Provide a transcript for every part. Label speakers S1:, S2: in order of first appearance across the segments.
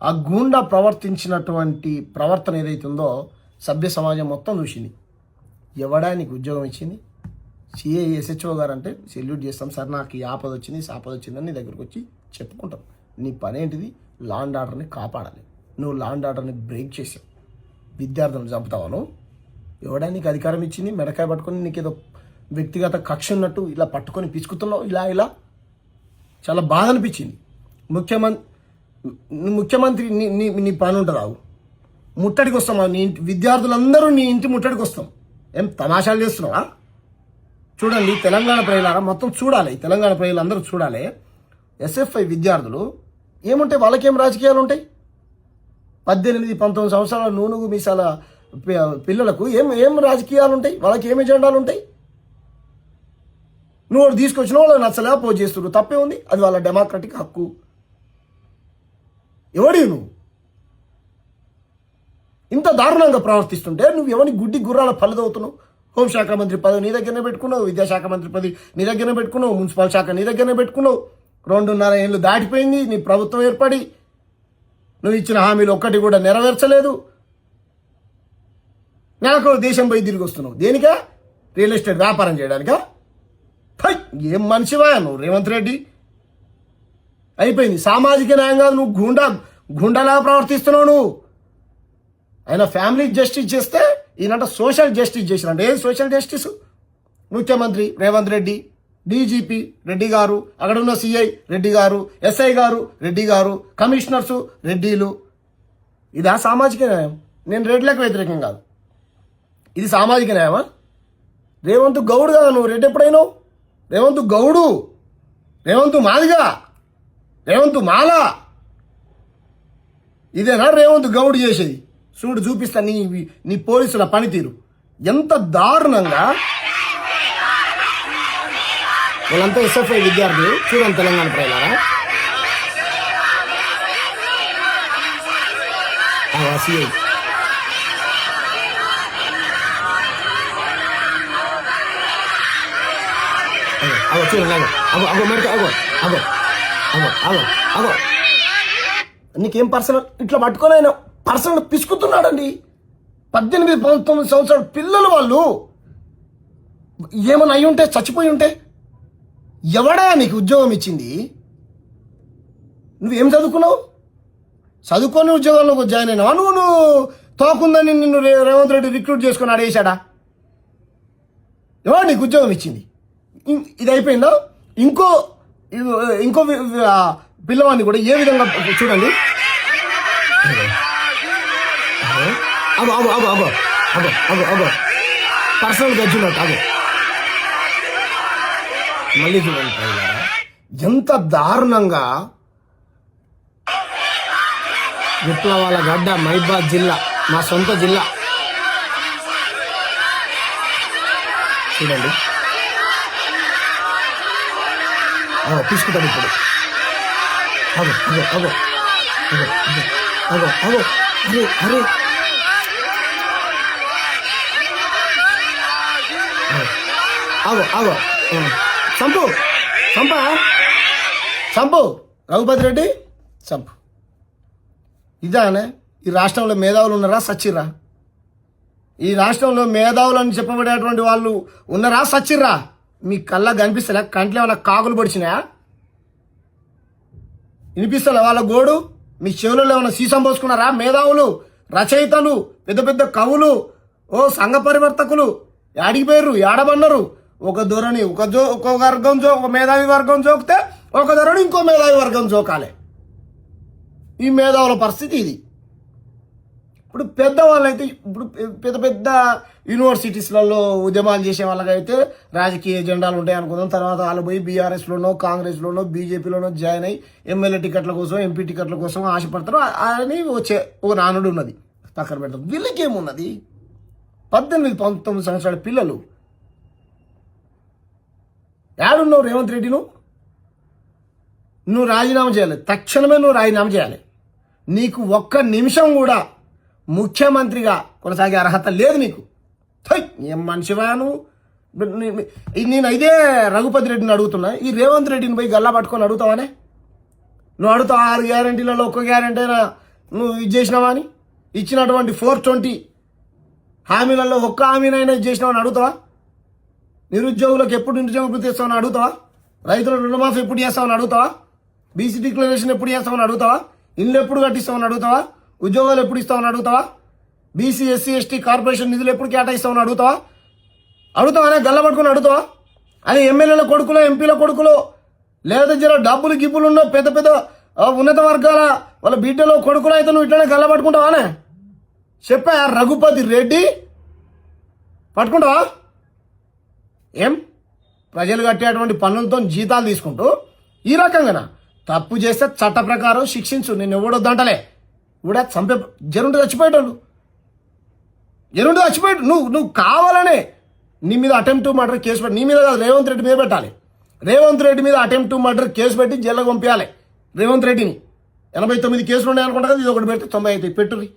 S1: ఆ గూండా ప్రవర్తించినటువంటి ప్రవర్తన ఏదైతే ఉందో సభ్య సమాజం మొత్తం చూసింది. ఎవడా నీకు ఉద్యోగం ఇచ్చింది? సిఐ ఎస్హెచ్ఓ గారు అంటే సెల్యూట్ చేస్తాం సార్, నాకు ఈ ఆపద వచ్చింది ఆపద వచ్చిందని నీ దగ్గరకు వచ్చి చెప్పుకుంటాం. నీ పని ఏంటిది? లా అండ్ ఆర్డర్ని కాపాడాలి. నువ్వు లా అండ్ ఆర్డర్ని బ్రేక్ చేసావు, విద్యార్థులను చంపుతావాను. ఎవడా నీకు అధికారం ఇచ్చింది? మెడకాయ పట్టుకొని నీకేదో వ్యక్తిగత కక్ష ఉన్నట్టు ఇలా పట్టుకొని పిసుకుతున్నావు. ఇలా చాలా బాధ అనిపించింది. ముఖ్యమంత్రి నీ పని ఉంటుంది. ఆవు ముట్టడికి వస్తాం, నీ ఇంటి విద్యార్థులందరూ నీ ఇంటి ముట్టడికి వస్తాం. ఏం తమాషాలు చేస్తున్నావా? చూడండి, తెలంగాణ ప్రజలారా మొత్తం చూడాలి, తెలంగాణ ప్రజలందరూ చూడాలి. ఎస్ఎఫ్ఐ విద్యార్థులు ఏముంటాయి, వాళ్ళకేం రాజకీయాలు ఉంటాయి? 18-19 సంవత్సరాల నూనుగు మీసాల పిల్లలకు ఏం రాజకీయాలు ఉంటాయి? వాళ్ళకి ఏం ఎజెండాలు ఉంటాయి? నువ్వు తీసుకొచ్చిన వాళ్ళు నచ్చలే పోజ్ చేస్తున్నారు, తప్పే ఉంది, అది వాళ్ళ డెమోక్రటిక్ హక్కు. ఎవడి నువ్వు ఇంత దారుణంగా ప్రవర్తిస్తుంటే నువ్వు ఎవరి గుడ్డి గుర్రాల పల్లెదవుతున్నావు? హోంశాఖ మంత్రి పదవి నీ దగ్గరనే పెట్టుకున్నావు, విద్యాశాఖ మంత్రి పదవి నీ దగ్గరనే పెట్టుకున్నావు, మున్సిపల్ శాఖ నీ దగ్గరనే పెట్టుకున్నావు. 2.5 ఏళ్ళు దాటిపోయింది నీ ప్రభుత్వం ఏర్పడి, నువ్వు ఇచ్చిన హామీలు ఒక్కటి కూడా నెరవేర్చలేదు. నాకు దేశం పోయి తిరిగి వస్తున్నావు దేనికా? రియల్ ఎస్టేట్ వ్యాపారం చేయడానికా? ఏం మనిషివా నువ్వు రేవంత్ రెడ్డి? అయిపోయింది. సామాజిక న్యాయంగా నువ్వు గుండాలా ప్రవర్తిస్తున్నావు. నువ్వు ఆయన ఫ్యామిలీ జస్టిస్ చేస్తే ఈయనంట సోషల్ జస్టిస్ చేసినట్టు. ఏం సోషల్ జస్టిస్? ముఖ్యమంత్రి రేవంత్ రెడ్డి, డీజీపీ రెడ్డి గారు, అక్కడ ఉన్న సిఐ రెడ్డి గారు, ఎస్ఐ గారు రెడ్డి గారు, కమిషనర్సు రెడ్డిలు. ఇదా సామాజిక న్యాయం? నేను రెడ్లకు వ్యతిరేకం కాదు, ఇది సామాజిక న్యాయమా? రేవంత్ గౌడ్ కదా నువ్వు, రెడ్డి ఎప్పుడైనావు? రేవంత్ గౌడు, రేవంత్ మాదిగా, రేవంత్ మాల, ఇదేనా రేవంత్ గౌడ్ చేసేది? చూడు, చూపిస్తా నీ పోలీసుల పనితీరు ఎంత దారుణంగా. వాళ్ళంతా ఎస్ఎఫ్ఐ విద్యార్థులు. చూడండి తెలంగాణ ప్రజలారా, సిఐ చూడండి, నీకేం పర్సనల్ ఇట్లా పట్టుకొని ఆయన పర్సనల్ పిసుకుతున్నాడండి. 18-19 సంవత్సరాల పిల్లలు వాళ్ళు. ఏమన్నా అయి ఉంటే, చచ్చిపోయి ఉంటే, ఎవడా నీకు ఉద్యోగం ఇచ్చింది? నువ్వేం చదువుకున్నావు? చదువుకొని ఉద్యోగంలోకి జాయిన్ అయినావా? నువ్వు తోకుందని నిన్ను రేవంత్ రెడ్డి రిక్రూట్ చేసుకొని ఆడేసాడా? ఎవరు నీకు ఉద్యోగం ఇచ్చింది? ఇది అయిపోయిందా? ఇంకో పిల్లవాడిని కూడా ఏ విధంగా చూడండి. పర్సనల్ గజ్జున్నట్టు మళ్ళీ చూడండి ఎంత దారుణంగా. విప్లవాల గడ్డ మహిబాద్ జిల్లా, మా సొంత జిల్లా. చూడండి, తీసుకుంటాడు ఇప్పుడు. అరే చంపు రఘుపతి రెడ్డి చంపు. ఇదానే ఈ రాష్ట్రంలో మేధావులు ఉన్నారా, సచ్చిర్రా? ఈ రాష్ట్రంలో మేధావులు అని చెప్పబడేటువంటి వాళ్ళు ఉన్నారా, సచ్చిర్రా? మీ కళ్ళ కనిపిస్తలే? కంట్లో ఏమైనా కాకులు పొడిచినాయా? వినిపిస్తలే వాళ్ళ గోడు? మీ చెవులలో ఏమైనా సీసం పోసుకున్నారా? మేధావులు, రచయితలు, పెద్ద పెద్ద కవులు, సంఘ పరివర్తకులు యాడిగిపోయారు, ఏడబన్నారు. ఒక ధోరణి ఒక వర్గం ఒక మేధావి వర్గం జోకితే ఒక ధోరణి ఇంకో మేధావి వర్గం జోకాలి. ఈ మేధావుల పరిస్థితి ఇది. ఇప్పుడు పెద్దవాళ్ళు అయితే, ఇప్పుడు పెద్ద పెద్ద యూనివర్సిటీస్లలో ఉద్యమాలు చేసే వాళ్ళకైతే రాజకీయ ఎజెండాలు ఉంటాయి అనుకుందాం. తర్వాత వాళ్ళు పోయి బీఆర్ఎస్లోనో, కాంగ్రెస్లోనో, బీజేపీలోనో జాయిన్ అయ్యి ఎమ్మెల్యే టికెట్ల కోసం, ఎంపీ టికెట్ల కోసం ఆశపడతారు అని వచ్చే ఒక నానుడు ఉన్నది, పక్కన పెడతారు. వీళ్ళకేమున్నది? 18-19 సంవత్సరాల పిల్లలు. ఏడున్నావు రేవంత్ రెడ్డి? నువ్వు రాజీనామా చేయాలి, తక్షణమే నువ్వు రాజీనామా చేయాలి. నీకు ఒక్క నిమిషం కూడా ముఖ్యమంత్రిగా కొనసాగే అర్హత లేదు నీకు. ఏం మనిషివా నువ్వు? నేను ఇదే రఘుపతి రెడ్డిని అడుగుతున్నా, ఈ రేవంత్ రెడ్డిని పోయి గల్లా పట్టుకొని అడుగుతావానే? నువ్వు అడుగుతావు 6 గ్యారెంటీలలో ఒక్క గ్యారెంటీ అయినా నువ్వు ఇది చేసినావా అని ఇచ్చినటువంటి 420 హామీలలో ఒక్క హామీనైనా ఇది చేసినావని అడుగుతావా? నిరుద్యోగులకు ఎప్పుడు నిరుద్యోగ వృత్తి ఇస్తామని అడుగుతావా? రైతుల రుణమాఫీ ఎప్పుడు చేస్తామని అడుగుతావా? బీసీ డిక్లరేషన్ ఎప్పుడు చేస్తామని అడుగుతావా? ఇల్లు ఎప్పుడు కట్టిస్తామని అడుగుతావా? ఉద్యోగాలు ఎప్పుడు ఇస్తామని అడుగుతావా? బీసీ ఎస్సీ ఎస్టీ కార్పొరేషన్ నిధులు ఎప్పుడు కేటాయిస్తామని అడుగుతావా? అడుగుతావా? గల్ల పట్టుకుని అడుగుతావా? అది ఎమ్మెల్యేల కొడుకులో ఎంపీల కొడుకులో లేదా జర డబ్బులు గిబ్బులు ఉన్న పెద్ద పెద్ద ఉన్నత వర్గాల వాళ్ళ బిడ్డలో కొడుకులో అయితే నువ్వు ఇట్లనే గల్ల పట్టుకుంటావానే? చెప్పా రఘుపతి రెడ్డి పట్టుకుంటావా? ఏం ప్రజలు కట్టేటువంటి పన్నులతో జీతాలు తీసుకుంటూ ఈ రకంగానా? తప్పు చేస్తే చట్ట ప్రకారం శిక్షించు. నేను ఎవడొద్దంటలే. కూడా చంపే జరుండి చచ్చిపోయేటోళ్ళు నువ్వు కావాలనే నీ మీద అటెంప్ట్ మర్డర్ కేసు పెట్టి, నీ మీద కాదు రేవంత్ రెడ్డి మీద పెట్టాలి. రేవంత్ రెడ్డి మీద అటెంప్ట్ మర్డర్ కేసు పెట్టి జైలుకు పంపించాలి రేవంత్ రెడ్డిని. 89 కేసులు ఉన్నాయి అనుకుంటా కదా, ఇది ఒకటి పెడితే 90 అవుతాయి. పెట్టుర్రి.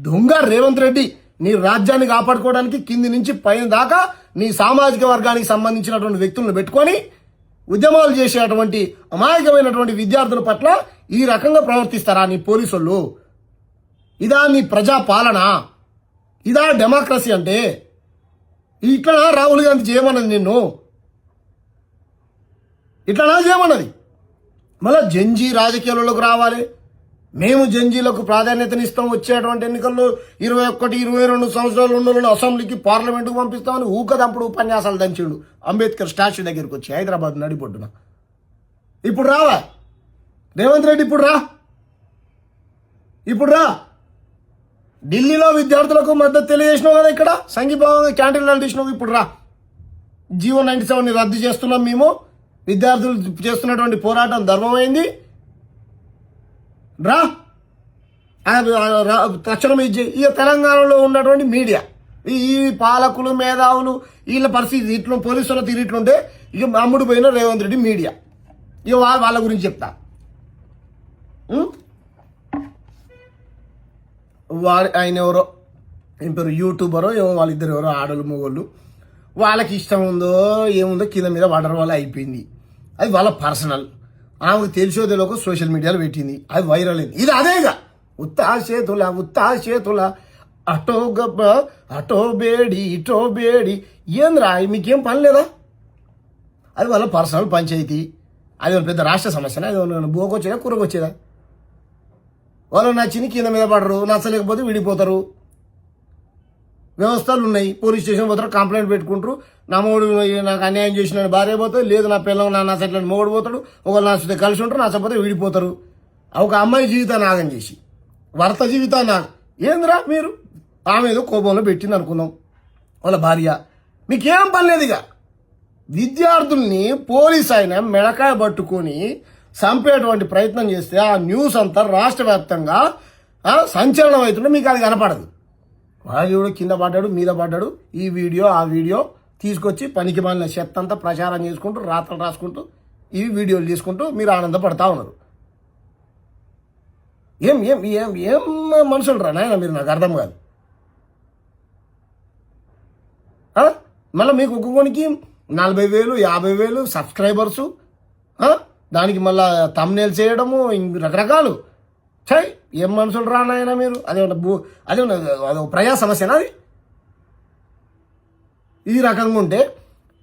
S1: దొంగ రేవంత్ రెడ్డి నీ రాజ్యాన్ని కాపాడుకోవడానికి కింది నుంచి పైన దాకా నీ సామాజిక వర్గానికి సంబంధించినటువంటి వ్యక్తులను పెట్టుకొని ఉద్యమాలు చేసేటువంటి అమాయకమైనటువంటి విద్యార్థుల పట్ల ఈ రకంగా ప్రవర్తిస్తారా నీ పోలీసులు? ఇదా నీ ప్రజా పాలన? ఇదా డెమోక్రసీ అంటే? ఇట్లా రాహుల్ గాంధీ చేయమన్నది నిన్ను? ఇట్లా చేయమన్నది? మళ్ళా జంజీ రాజకీయాలకు రావాలి. మేము జంజీలకు ప్రాధాన్యతనిస్తాం, వచ్చేటువంటి ఎన్నికల్లో 21, 22 సంవత్సరాలు ఉన్న అసెంబ్లీకి పార్లమెంటుకు పంపిస్తామని ఊకదంపుడు ఉపన్యాసాలు దంచిండు అంబేద్కర్ స్టాచ్యూ దగ్గరికి వచ్చి హైదరాబాద్ నడిపొడ్డున. ఇప్పుడు రావా రేవంత్ రెడ్డి? ఇప్పుడు రా. ఢిల్లీలో విద్యార్థులకు మద్దతు తెలియజేసినావు కదా, ఇక్కడ సంఘీభావంగా క్యాంటీన్లు తీసినావు. ఇప్పుడు రా. జీవో 97ని రద్దు చేస్తున్నాం మేము. విద్యార్థులు చేస్తున్నటువంటి పోరాటం ధర్మమైంది. రా తక్షణం ఇచ్చి. ఇక తెలంగాణలో ఉన్నటువంటి మీడియా ఈ పాలకులు మేధావులు వీళ్ళ పరిస్థితి ఇట్లా పోలీసుల తీరు ఇట్లుంటే ఇక అమ్ముడు పోయిన రేవంత్ రెడ్డి మీడియా ఇక వాళ్ళ గురించి చెప్తా. ఆయన ఎవరో ఏం పేరు యూట్యూబరో ఏమో, వాళ్ళిద్దరు ఎవరో ఆడలు మొగోళ్ళు. వాళ్ళకి ఇష్టం ఉందో ఏముందో కింద మీద వాటర్ వల్ల అయిపోయింది. అది వాళ్ళ పర్సనల్. ఆమెకు తెలిసో తెలియక సోషల్ మీడియాలో పెట్టింది, అది వైరల్ అయింది. ఇది అదేగా ఉత్తా చేతుల అటో గబ్బ అటో బేడి ఇటో బేడి. ఏంద్రా మీకేం పని లేదా? అది వాళ్ళ పర్సనల్ పంచాయతీ. అది పెద్ద రాష్ట్ర సమస్యనా? అది బోకొచ్చేదా కూరకొచ్చేదా? వాళ్ళు నచ్చింది కింద మీద పడరు, నచ్చలేకపోతే విడిపోతారు. వ్యవస్థలు ఉన్నాయి. పోలీస్ స్టేషన్ పోతారు, కంప్లైంట్ పెట్టుకుంటారు. నా మూడు నాకు అన్యాయం చేసిన భార్య పోతుంది, లేదు నా పిల్లలు నా నచ్చట్లని మూడు పోతాడు. ఒకళ్ళు నచ్చితే కలిసి ఉంటారు, నచ్చకపోతే విడిపోతారు. ఒక అమ్మాయి జీవితాన్ని ఆగం చేసి భర్త జీవితాన్ని ఏందిరా మీరు? ఆమె ఏదో కోపంలో పెట్టింది అనుకుందాం, వాళ్ళ భార్య. మీకేం పని లేదు. ఇక విద్యార్థుల్ని పోలీస్ అయిన మెడకాయ పట్టుకొని చంపేటువంటి ప్రయత్నం చేస్తే ఆ న్యూస్ అంతా రాష్ట్ర వ్యాప్తంగా సంచలనం అవుతుంటే మీకు అది కనపడదు. వాడు కింద పడ్డాడు, మీద పడ్డాడు, ఈ వీడియో ఆ వీడియో తీసుకొచ్చి పనికి మాలిన చెత్త అంతా ప్రచారం చేసుకుంటూ రాత్రలు రాసుకుంటూ ఇవి వీడియోలు తీసుకుంటూ మీరు ఆనందపడతా ఉన్నారు. ఏం ఏం ఏం ఏం మనుషులు రా నాయన మీరు? నాకు అర్థం కాదు. మళ్ళీ మీకు ఒక్కొక్కనికి 40,000 50,000 సబ్స్క్రైబర్సు, దానికి మళ్ళా థంబ్నెయిల్ చేయడము, రకరకాలు. చై ఏం మనుషులు రా నాయన మీరు? అదే ప్రజా సమస్యనా అది? ఈ రకంగా ఉంటే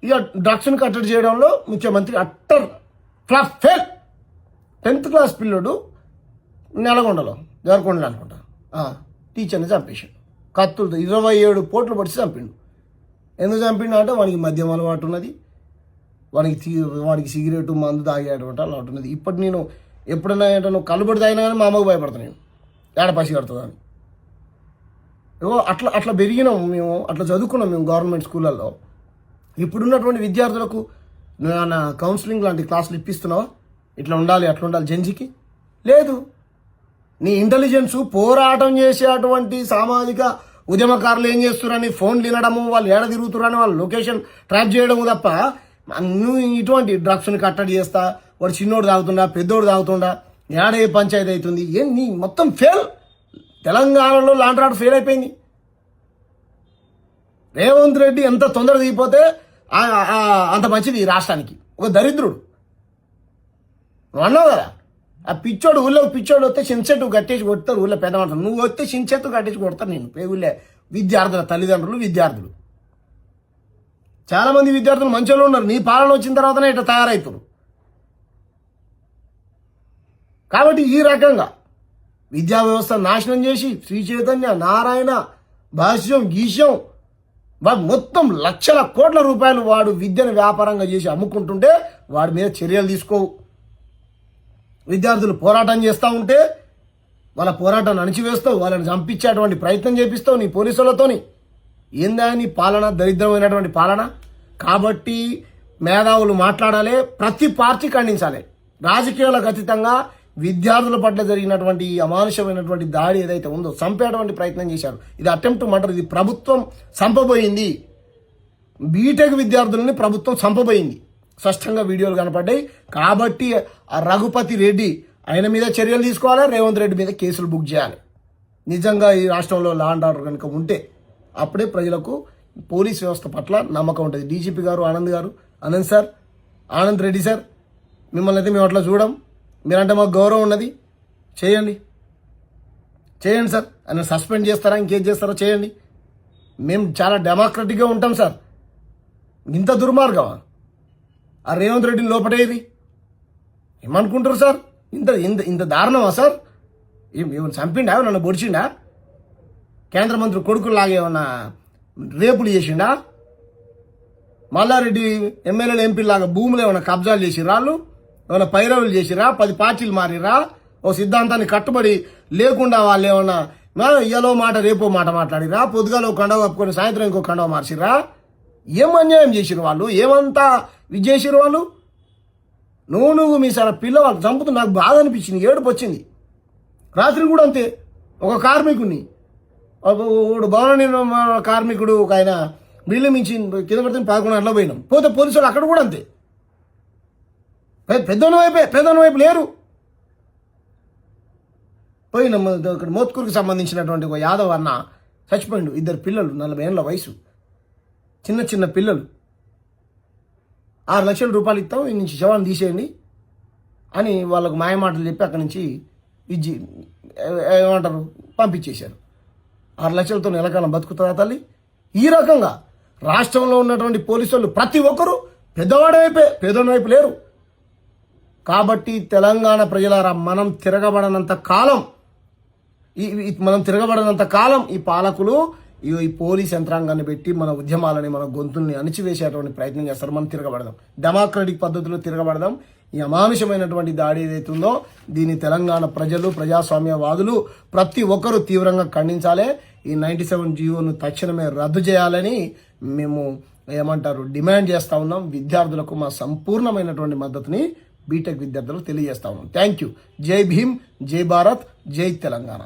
S1: ఇక డ్రగ్స్ని కట్టడి చేయడంలో ముఖ్యమంత్రి utter flop fail. 10th class పిల్లడు నెలగొండలో జరకొండలు అనుకుంటా టీచర్ని చంపేశాడు కత్తులతో. 27 పోట్లు పడిచి చంపిండు. ఎందుకు చంపిండు అంటే వానికి మద్యం అలవాటు ఉన్నది, వాడికి సిగరెట్ మందు తాగేటువంటి అలవాటు ఉన్నది. ఇప్పటి నేను ఎప్పుడైనా ఏంటో కలుబడి తాగినా కానీ మా అమ్మకు భయపడతాను నేను, ఏడ పసి కడుతుందని. అట్లా పెరిగినాం మేము, అట్లా చదువుకున్నాం మేము గవర్నమెంట్ స్కూళ్ళల్లో. ఇప్పుడున్నటువంటి విద్యార్థులకు నా కౌన్సిలింగ్ లాంటి క్లాసులు ఇప్పిస్తున్నావా? ఇట్లా ఉండాలి అట్లా ఉండాలి జెన్జీకి? లేదు. నీ ఇంటెలిజెన్స్ పోరాటం చేసేటువంటి సామాజిక ఉద్యమకారులు ఏం చేస్తున్నారని ఫోన్లు వినడము, వాళ్ళు ఏడ తిరుగుతున్నారని వాళ్ళ లొకేషన్ ట్రాప్ చేయడము తప్ప నువ్వు ఇటువంటి డ్రగ్స్ని కట్టడి చేస్తా, వాడు చిన్నోడు తాగుతుండా పెద్దోడు తాగుతుండా, ఏడ ఏ పంచాయతీ అవుతుంది? ఏం నీ మొత్తం ఫెయిల్. తెలంగాణలో లాంటి రాడు ఫెయిల్ అయిపోయింది. రేవంత్ రెడ్డి ఎంత తొందర దిగిపోతే అంత మంచిది ఈ రాష్ట్రానికి. ఒక దరిద్రుడు. నువ్వు అన్నావు కదా ఆ పిచ్చోడు ఊళ్ళో పిచ్చోడు వస్తే చించెట్టు కట్టేసి కొడతారు ఊళ్ళో పెద్దమంటారు. నువ్వు వస్తే చించెత్తు కట్టేసి కొడతారు నేను పేగులే. విద్యార్థుల తల్లిదండ్రులు విద్యార్థులు చాలా మంది విద్యార్థులు మంచిగా ఉన్నారు. నీ పాలన వచ్చిన తర్వాతనే ఇట్లా తయారవుతారు. కాబట్టి ఈ రకంగా విద్యా వ్యవస్థ నాశనం చేసి శ్రీ చైతన్య, నారాయణ, భాష్యం, గీష్యం మొత్తం లక్షల కోట్ల రూపాయలు వాడు విద్యను వ్యాపారంగా చేసి అమ్ముకుంటుంటే వాడి మీద చర్యలు తీసుకోవు. విద్యార్థులు పోరాటం చేస్తూ ఉంటే వాళ్ళ పోరాటాన్ని అణిచివేస్తావు, వాళ్ళని చంపించేటువంటి ప్రయత్నం చేపిస్తావు నీ పోలీసులతోని. ఏందా నీ పాలన, దరిద్రమైనటువంటి పాలన. కాబట్టి మేధావులు మాట్లాడాలి, ప్రతి పార్టీ ఖండించాలి. రాజకీయాలకు అతీతంగా విద్యార్థుల పట్ల జరిగినటువంటి ఈ అమానుషమైనటువంటి దాడి ఏదైతే ఉందో, చంపేటువంటి ప్రయత్నం చేశారు. ఇది అటెంప్ట్ మర్డర్. ఇది ప్రభుత్వం చంపబోయింది. బీటెక్ విద్యార్థులని ప్రభుత్వం చంపబోయింది. స్పష్టంగా వీడియోలు కనపడ్డాయి. కాబట్టి ఆ రఘుపతి రెడ్డి ఆయన మీద చర్యలు తీసుకోవాలి, రేవంత్ రెడ్డి మీద కేసులు బుక్ చేయాలి. నిజంగా ఈ రాష్ట్రంలో లా అండ్ ఆర్డర్ కనుక ఉంటే అప్పుడే ప్రజలకు పోలీస్ వ్యవస్థ పట్ల నమ్మకం ఉంటుంది. డీజీపీ గారు ఆనంద్ సార్, ఆనంద్ రెడ్డి సార్, మిమ్మల్ని అయితే మేము అట్లా చూడం. మీరంటే మాకు గౌరవం ఉన్నది. చేయండి సార్. ఆయన సస్పెండ్ చేస్తారా, ఇంకేం చేస్తారో చేయండి. మేము చాలా డెమోక్రటిక్గా ఉంటాం సార్. ఇంత దుర్మార్గమా? ఆ రేవంత్ రెడ్డిని లోపటేది ఏమనుకుంటారు సార్? ఇంత ఇంత ఇంత దారుణమా సార్? ఏమైనా చంపిండా, నన్ను పొడిచిండా? కేంద్ర మంత్రి కొడుకులాగా ఏమన్నా రేపులు చేసిండా? మల్లారెడ్డి ఎమ్మెల్యేలు ఎంపీలాగా భూములు ఏమైనా కబ్జాలు చేసిరా? వాళ్ళు ఏమైనా పైరవులు చేసిరా? 10 పార్టీలు మారిరా? ఓ సిద్ధాంతాన్ని కట్టుబడి లేకుండా వాళ్ళు ఏమన్నా ఇయ్యలో మాట రేపో మాట మాట్లాడిరా? పొద్దుగాలో కండవ కప్పుకొని సాయంత్రం ఇంకో కండవ మార్చిరా? ఏం అన్యాయం చేసిరు వాళ్ళు? ఏమంతా ఇది చేసిరు వాళ్ళు? నువ్వు మీ సార్ పిల్లవాళ్ళు చంపుతూ నాకు బాధ అనిపించింది, ఏడుపు వచ్చింది. రాత్రి కూడా అంతే. ఒక కార్మికుడిని, భవన నిర్మాణ కార్మికుడు, ఒక ఆయన బిల్డింగ్ మించి కింద పడితే 11 గంటలకు పోయినాం. పోతే పోలీసులు అక్కడ కూడా అంతే. పెద్దోని వైపు లేరు. పోయినాం. ఇక్కడ మోత్కూరుకి సంబంధించినటువంటి ఒక యాదవ్ అన్న చచ్చిపోయిండు. 2 పిల్లలు, 40 ఏళ్ళ వయసు, చిన్న పిల్లలు. 6 లక్షల రూపాయలు ఇస్తాం, ఈ నుంచి శవాన్ని తీసేయండి అని వాళ్ళకు మాయమాటలు చెప్పి అక్కడి నుంచి ఏమంటారు పంపించేశారు. 6 లక్షలతో నెలకాలం బతుకుతుందా తల్లి? ఈ రకంగా రాష్ట్రంలో ఉన్నటువంటి పోలీసులు ప్రతి ఒక్కరూ పెద్దవాడి వైపే, పేదోని వైపు లేరు. కాబట్టి తెలంగాణ ప్రజలారా, మనం తిరగబడనంత కాలం ఈ పాలకులు ఈ పోలీస్ యంత్రాంగాన్ని పెట్టి మన ఉద్యమాలని, మన గొంతుల్ని అణిచివేసేటువంటి ప్రయత్నం చేస్తారు. మనం తిరగబడదాం, డెమోక్రటిక్ పద్ధతిలో తిరగబడదాం. ఈ అమానుషమైనటువంటి దాడి ఏదైతుందో దీన్ని తెలంగాణ ప్రజలు, ప్రజాస్వామ్యవాదులు ప్రతి ఒక్కరూ తీవ్రంగా ఖండించాలి. ఈ 97 జీవోను తక్షణమే రద్దు చేయాలని మేము డిమాండ్ చేస్తా ఉన్నాం. విద్యార్థులకు మా సంపూర్ణమైనటువంటి మద్దతుని బీటెక్ విద్యార్థులకు తెలియజేస్తా ఉన్నాం. Thank you. జై భీమ్, జై భారత్, జై తెలంగాణ.